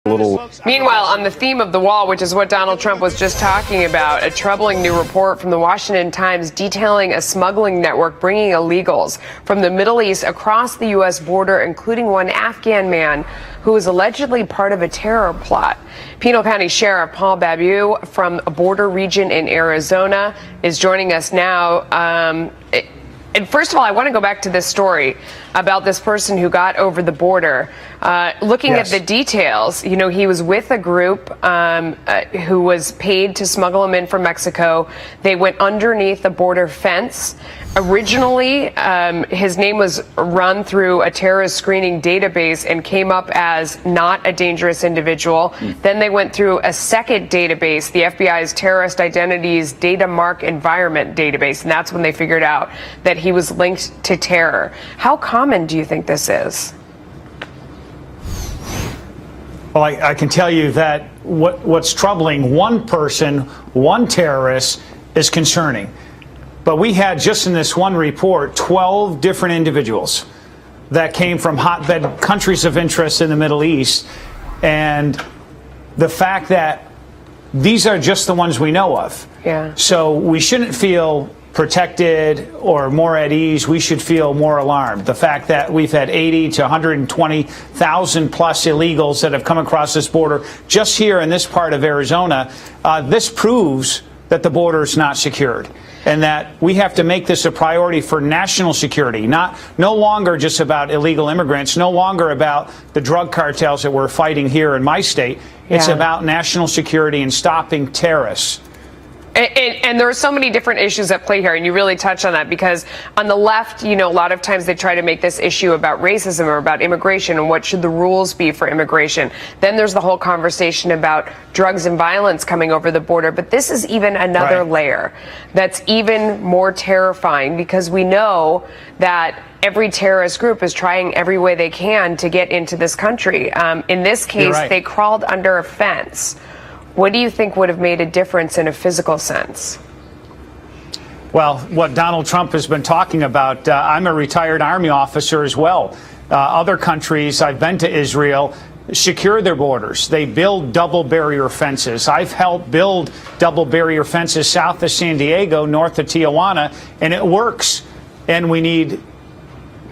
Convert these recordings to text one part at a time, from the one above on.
Meanwhile, on the theme of the wall, which is what Donald Trump was just talking about, a troubling new report from the Washington Times detailing a smuggling network bringing illegals from the Middle East across the U.S. border, including one Afghan man who was allegedly part of a terror plot. Pinal County Sheriff Paul Babeu from a border region in Arizona is joining us now. And first of all, I want to go back to this story about this person who got over the border. Looking at the details, you know, he was with a group who was paid to smuggle him in from Mexico. They went underneath the border fence. Originally, his name was run through a terrorist screening database and came up as not a dangerous individual. Then they went through a second database, the FBI's Terrorist Identities Data Mark Environment database, and that's when they figured out that he was linked to terror. How common do you think this is? Well, I can tell you that what's troubling one person, one terrorist, is concerning. But we had, just in this one report, 12 different individuals that came from hotbed countries of interest in the Middle East. And the fact that these are just the ones we know of. Yeah. So we shouldn't feel protected or more at ease. We should feel more alarmed. The fact that we've had 80 to 120,000 plus illegals that have come across this border just here in this part of Arizona, this proves that the border is not secured, and that we have to make this a priority for national security, no longer just about illegal immigrants, no longer about the drug cartels that we're fighting here in my state. It's about national security and stopping terrorists. And there are so many different issues at play here, and you really touch on that, because on the left, you know, a lot of times they try to make this issue about racism or about immigration and what should the rules be for immigration. Then there's the whole conversation about drugs and violence coming over the border. But this is even another layer that's even more terrifying, because we know that every terrorist group is trying every way they can to get into this country. In this case, they crawled under a fence. What do you think would have made a difference in a physical sense? Well, what Donald Trump has been talking about, I'm a retired Army officer as well. Other countries, I've been to Israel, secure their borders. They build double barrier fences. I've helped build double barrier fences south of San Diego, north of Tijuana, and it works. And we need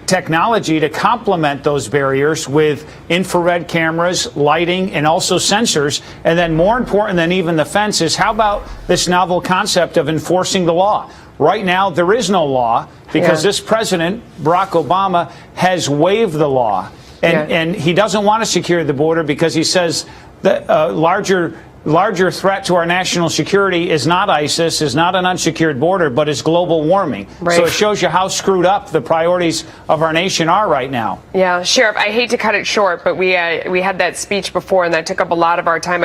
technology to complement those barriers with infrared cameras, lighting, and also sensors. And then more important than even the fence is, how about this novel concept of enforcing the law? Right now, there is no law, because this president, Barack Obama, has waived the law. And he doesn't want to secure the border because he says that larger threat to our national security is not ISIS, is not an unsecured border, but is global warming. So it shows you how screwed up the priorities of our nation are right now. Yeah, Sheriff, I hate to cut it short, but we had that speech before, and that took up a lot of our time.